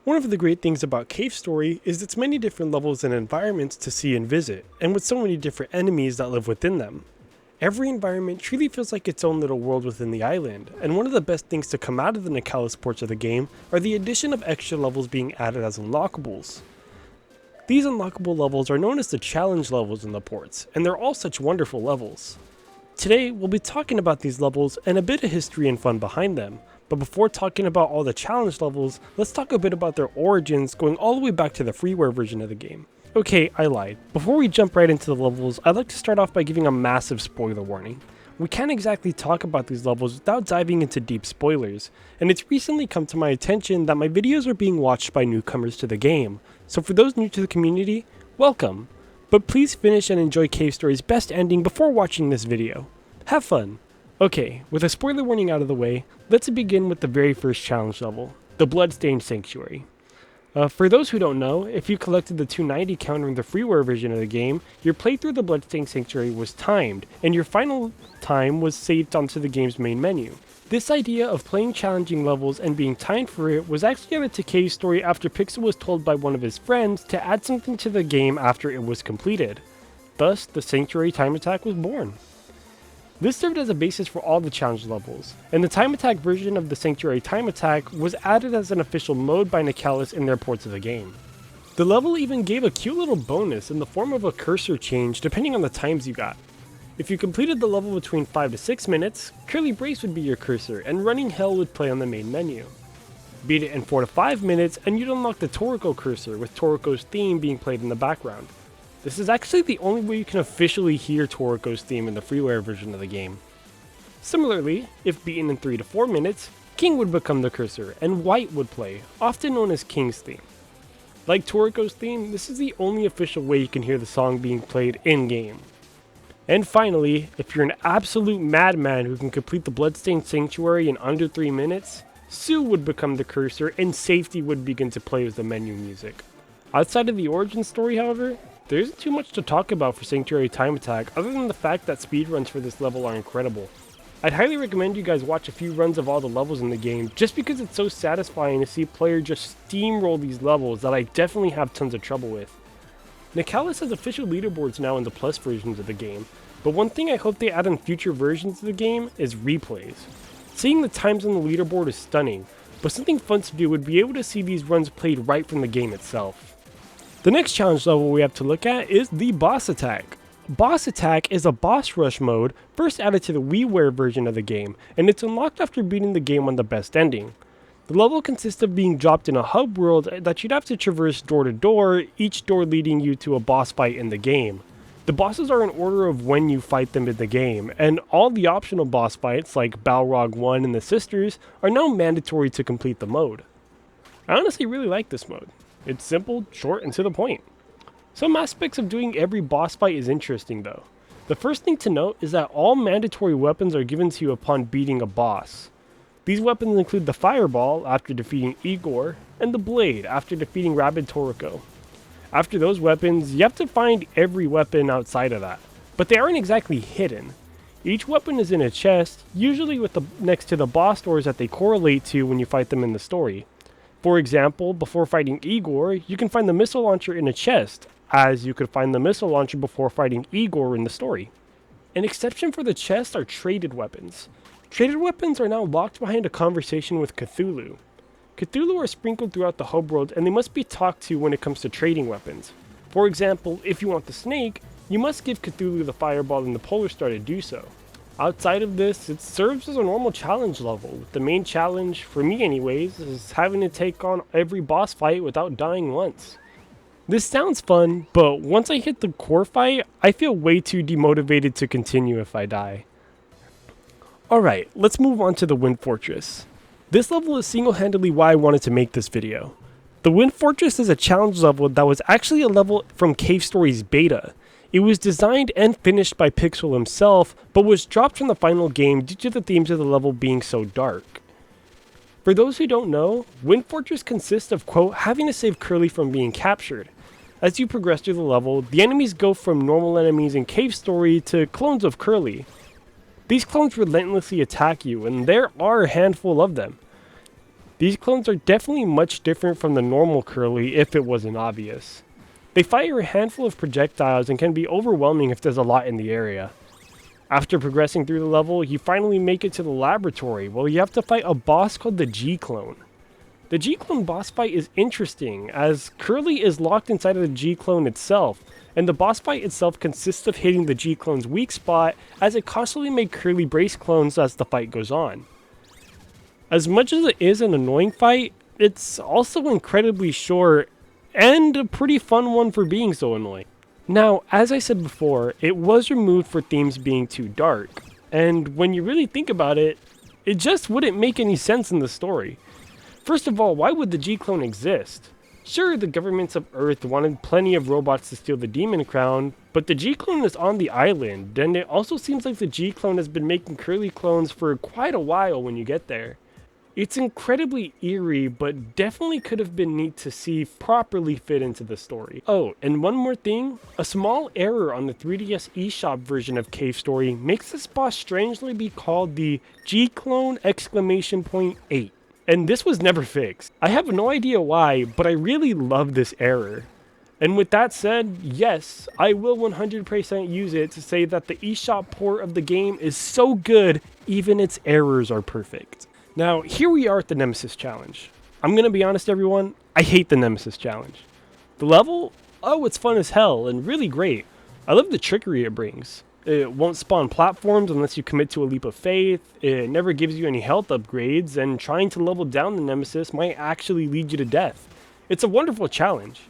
One of the great things about Cave Story is its many different levels and environments to see and visit, and with so many different enemies that live within them. Every environment truly feels like its own little world within the island, and one of the best things to come out of the Nicalis ports of the game are the addition of extra levels being added as unlockables. These unlockable levels are known as the challenge levels in the ports, and they're all such wonderful levels. Today, we'll be talking about these levels and a bit of history and fun behind them, but before talking about all the challenge levels, let's talk a bit about their origins going all the way back to the freeware version of the game. Okay, I lied. Before we jump right into the levels, I'd like to start off by giving a massive spoiler warning. We can't exactly talk about these levels without diving into deep spoilers, and it's recently come to my attention that my videos are being watched by newcomers to the game, so for those new to the community, welcome! But please finish and enjoy Cave Story's best ending before watching this video. Have fun! Okay, with a spoiler warning out of the way, let's begin with the very first challenge level, the Bloodstained Sanctuary. For those who don't know, if you collected the 290 counter in the freeware version of the game, your playthrough of the Bloodstained Sanctuary was timed, and your final time was saved onto the game's main menu. This idea of playing challenging levels and being timed for it was actually added to Cave Story after Pixel was told by one of his friends to add something to the game after it was completed. Thus, the Sanctuary time attack was born. This served as a basis for all the challenge levels, and the time attack version of the Sanctuary time attack was added as an official mode by Nicalis in their ports of the game. The level even gave a cute little bonus in the form of a cursor change depending on the times you got. If you completed the level between 5 to 6 minutes, Curly Brace would be your cursor and Running Hell would play on the main menu. Beat it in 4 to 5 minutes and you'd unlock the Toriko cursor with Toriko's theme being played in the background. This is actually the only way you can officially hear Toriko's theme in the freeware version of the game. Similarly, if beaten in 3 to 4 minutes, King would become the cursor and White would play, often known as King's theme. Like Toriko's theme, this is the only official way you can hear the song being played in-game. And finally, if you're an absolute madman who can complete the Bloodstained Sanctuary in under 3 minutes, Sue would become the cursor and Safety would begin to play as the menu music. Outside of the origin story, however, there isn't too much to talk about for Sanctuary Time Attack other than the fact that speedruns for this level are incredible. I'd highly recommend you guys watch a few runs of all the levels in the game just because it's so satisfying to see a player just steamroll these levels that I definitely have tons of trouble with. Nicalis has official leaderboards now in the Plus versions of the game, but one thing I hope they add in future versions of the game is replays. Seeing the times on the leaderboard is stunning, but something fun to do would be able to see these runs played right from the game itself. The next challenge level we have to look at is the Boss Attack. Boss Attack is a boss rush mode first added to the WiiWare version of the game, and it's unlocked after beating the game on the best ending. The level consists of being dropped in a hub world that you'd have to traverse door to door, each door leading you to a boss fight in the game. The bosses are in order of when you fight them in the game, and all the optional boss fights like Balrog 1 and the Sisters are now mandatory to complete the mode. I honestly really like this mode. It's simple, short, and to the point. Some aspects of doing every boss fight is interesting though. The first thing to note is that all mandatory weapons are given to you upon beating a boss. These weapons include the Fireball after defeating Igor, and the Blade after defeating Rabid Toriko. After those weapons, you have to find every weapon outside of that, but they aren't exactly hidden. Each weapon is in a chest, usually next to the boss doors that they correlate to when you fight them in the story. For example, before fighting Igor, you can find the missile launcher in a chest, as you could find the missile launcher before fighting Igor in the story. An exception for the chest are traded weapons. Traded weapons are now locked behind a conversation with Cthulhu. Cthulhu are sprinkled throughout the hub world and they must be talked to when it comes to trading weapons. For example, if you want the snake, you must give Cthulhu the Fireball and the Polar Star to do so. Outside of this, it serves as a normal challenge level, with the main challenge, for me anyways, is having to take on every boss fight without dying once. This sounds fun, but once I hit the core fight, I feel way too demotivated to continue if I die. Alright, let's move on to the Wind Fortress. This level is single-handedly why I wanted to make this video. The Wind Fortress is a challenge level that was actually a level from Cave Story's beta. It was designed and finished by Pixel himself, but was dropped from the final game due to the themes of the level being so dark. For those who don't know, Wind Fortress consists of, quote, having to save Curly from being captured. As you progress through the level, the enemies go from normal enemies in Cave Story to clones of Curly. These clones relentlessly attack you, and there are a handful of them. These clones are definitely much different from the normal Curly if it wasn't obvious. They fire a handful of projectiles and can be overwhelming if there's a lot in the area. After progressing through the level, you finally make it to the laboratory where you have to fight a boss called the G-Clone. The G-Clone boss fight is interesting as Curly is locked inside of the G-Clone itself, and the boss fight itself consists of hitting the G-Clone's weak spot as it constantly makes Curly brace clones as the fight goes on. As much as it is an annoying fight, it's also incredibly short and a pretty fun one for being so annoying. Now, as I said before, it was removed for themes being too dark, and when you really think about it, it just wouldn't make any sense in the story. First of all, why would the G-Clone exist? Sure, the governments of Earth wanted plenty of robots to steal the Demon Crown, but the G-Clone is on the island, and it also seems like the G-Clone has been making Curly clones for quite a while when you get there. It's incredibly eerie, but definitely could have been neat to see properly fit into the story. Oh, and one more thing, a small error on the 3DS eShop version of Cave Story makes this boss strangely be called the G-Clone 8. And this was never fixed. I have no idea why, but I really love this error. And with that said, yes, I will 100% use it to say that the eShop port of the game is so good, even its errors are perfect. Now, here we are at the Nemesis challenge. I'm gonna be honest everyone, I hate the Nemesis challenge. The level? Oh, it's fun as hell and really great. I love the trickery it brings. It won't spawn platforms unless you commit to a leap of faith, it never gives you any health upgrades, and trying to level down the Nemesis might actually lead you to death. It's a wonderful challenge.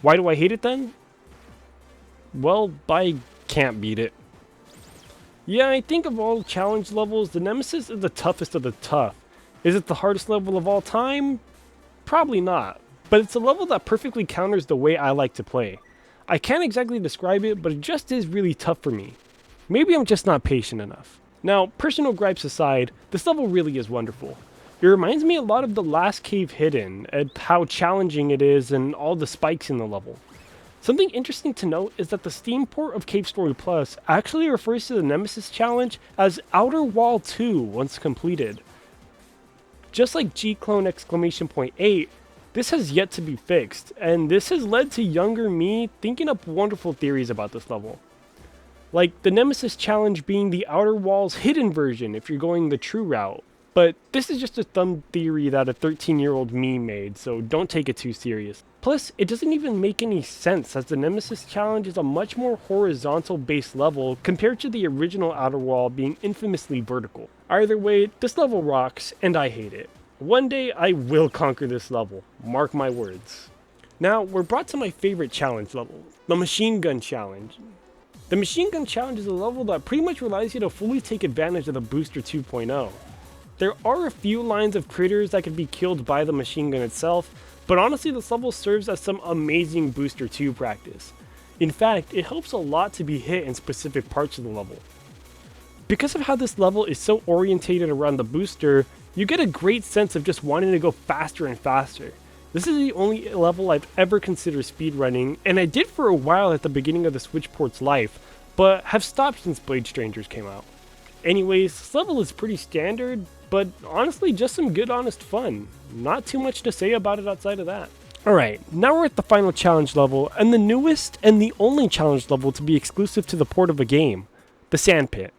Why do I hate it then? Well, I can't beat it. Yeah, I think of all challenge levels, the Nemesis is the toughest of the tough. Is it the hardest level of all time? Probably not, but it's a level that perfectly counters the way I like to play. I can't exactly describe it, but it just is really tough for me. Maybe I'm just not patient enough. Now, personal gripes aside, this level really is wonderful. It reminds me a lot of the last Cave Hidden, and how challenging it is and all the spikes in the level. Something interesting to note is that the Steam port of Cave Story Plus actually refers to the Nemesis challenge as Outer Wall 2 once completed. Just like G-Clone 8, this has yet to be fixed, and this has led to younger me thinking up wonderful theories about this level. Like the Nemesis challenge being the Outer Wall's hidden version if you're going the true route. But this is just a thumb theory that a 13-year-old me made, so don't take it too serious. Plus, it doesn't even make any sense as the Nemesis challenge is a much more horizontal based level compared to the original Outer Wall being infamously vertical. Either way, this level rocks, and I hate it. One day I will conquer this level, mark my words. Now, we're brought to my favorite challenge level, the Machine Gun Challenge. The Machine Gun Challenge is a level that pretty much relies you to fully take advantage of the Booster 2.0. There are a few lines of critters that can be killed by the machine gun itself, but honestly this level serves as some amazing Booster 2 practice. In fact, it helps a lot to be hit in specific parts of the level. Because of how this level is so orientated around the booster, you get a great sense of just wanting to go faster and faster. This is the only level I've ever considered speedrunning, and I did for a while at the beginning of the Switch port's life, but have stopped since Blade Strangers came out. Anyways, this level is pretty standard, but honestly just some good honest fun. Not too much to say about it outside of that. Alright, now we're at the final challenge level, and the newest and the only challenge level to be exclusive to the port of a game, the Sandpit.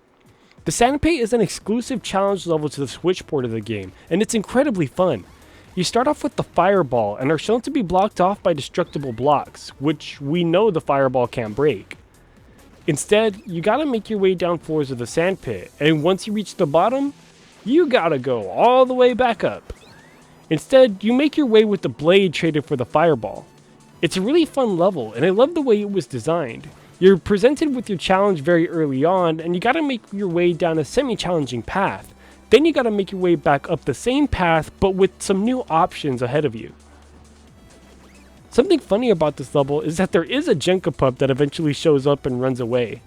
The Sandpit is an exclusive challenge level to the Switch port of the game, and it's incredibly fun. You start off with the Fireball and are shown to be blocked off by destructible blocks, which we know the Fireball can't break. Instead, you gotta make your way down floors of the Sandpit, and once you reach the bottom, you gotta go all the way back up. Instead, you make your way with the blade traded for the Fireball. It's a really fun level, and I love the way it was designed. You're presented with your challenge very early on, and you gotta make your way down a semi-challenging path. Then you gotta make your way back up the same path, but with some new options ahead of you. Something funny about this level is that there is a Jenka pup that eventually shows up and runs away.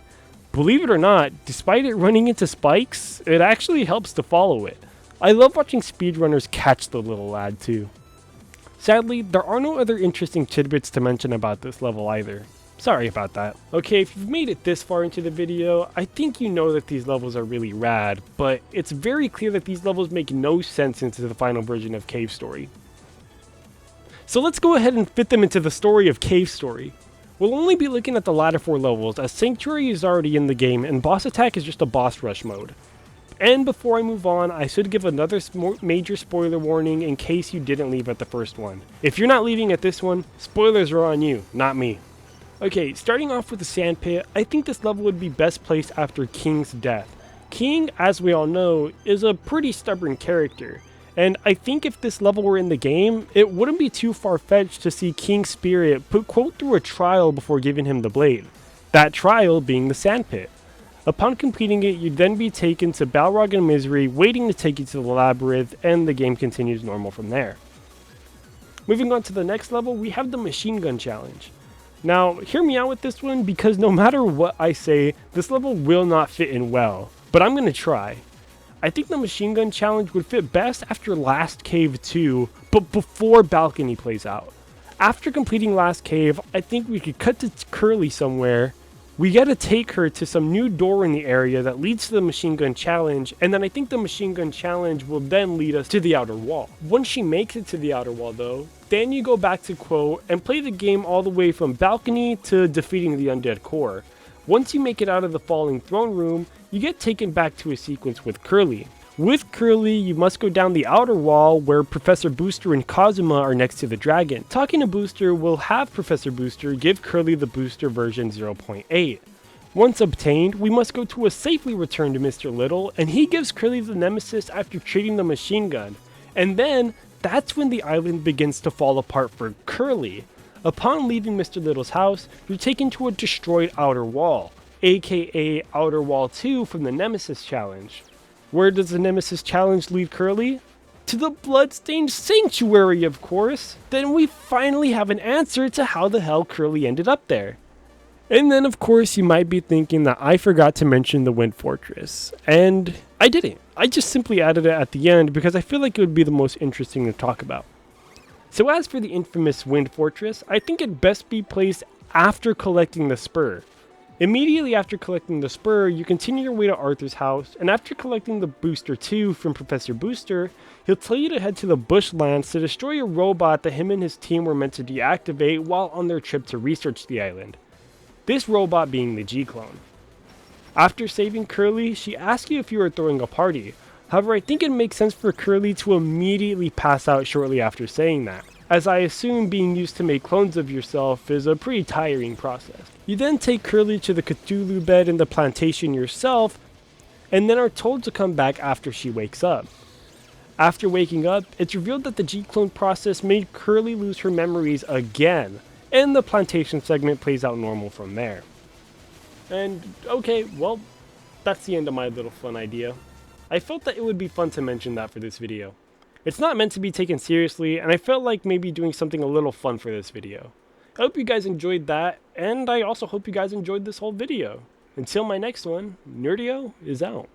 Believe it or not, despite it running into spikes, it actually helps to follow it. I love watching speedrunners catch the little lad too. Sadly, there are no other interesting tidbits to mention about this level either. Sorry about that. Okay, if you've made it this far into the video, I think you know that these levels are really rad, but it's very clear that these levels make no sense into the final version of Cave Story. So let's go ahead and fit them into the story of Cave Story. We'll only be looking at the latter 4 levels, as Sanctuary is already in the game and Boss Attack is just a boss rush mode. And before I move on, I should give another major spoiler warning in case you didn't leave at the first one. If you're not leaving at this one, spoilers are on you, not me. Okay, starting off with the Sandpit, I think this level would be best placed after King's death. King, as we all know, is a pretty stubborn character, and I think if this level were in the game, it wouldn't be too far-fetched to see King's spirit put Quote through a trial before giving him the blade. That trial being the Sandpit. Upon completing it, you'd then be taken to Balrog and Misery, waiting to take you to the Labyrinth, and the game continues normal from there. Moving on to the next level, we have the Machine Gun Challenge. Now, hear me out with this one, because no matter what I say, this level will not fit in well, but I'm going to try. I think the Machine Gun Challenge would fit best after Last Cave 2, but before Balcony plays out. After completing Last Cave, I think we could cut to Curly somewhere. We gotta take her to some new door in the area that leads to the Machine Gun Challenge, and then I think the Machine Gun Challenge will then lead us to the outer wall. Once she makes it to the outer wall though, then you go back to Quote and play the game all the way from Balcony to defeating the Undead Core. Once you make it out of the Falling Throne Room, you get taken back to a sequence with Curly. With Curly, you must go down the outer wall where Professor Booster and Kazuma are next to the dragon. Talking to Booster will have Professor Booster give Curly the Booster version 0.8. Once obtained, we must go to a safely returned Mr. Little, and he gives Curly the Nemesis after trading the machine gun. And then, that's when the island begins to fall apart for Curly. Upon leaving Mr. Little's house, you're taken to a destroyed outer wall, aka Outer Wall 2 from the Nemesis challenge. Where does the Nemesis challenge lead Curly? To the Bloodstained Sanctuary, of course! Then we finally have an answer to how the hell Curly ended up there. And then of course you might be thinking that I forgot to mention the Wind Fortress. And I didn't. I just simply added it at the end because I feel like it would be the most interesting to talk about. So as for the infamous Wind Fortress, I think it best be placed after collecting the spur. Immediately after collecting the spur, you continue your way to Arthur's house, and after collecting the Booster 2 from Professor Booster, he'll tell you to head to the Bushlands to destroy a robot that him and his team were meant to deactivate while on their trip to research the island. This robot being the G-Clone. After saving Curly, she asks you if you are throwing a party. However, I think it makes sense for Curly to immediately pass out shortly after saying that, as I assume being used to make clones of yourself is a pretty tiring process. You then take Curly to the Cthulhu bed in the plantation yourself, and then are told to come back after she wakes up. After waking up, it's revealed that the G-Clone process made Curly lose her memories again, and the plantation segment plays out normal from there. And okay, well, that's the end of my little fun idea. I felt that it would be fun to mention that for this video. It's not meant to be taken seriously, and I felt like maybe doing something a little fun for this video. I hope you guys enjoyed that, and I also hope you guys enjoyed this whole video. Until my next one, Nerdieo is out.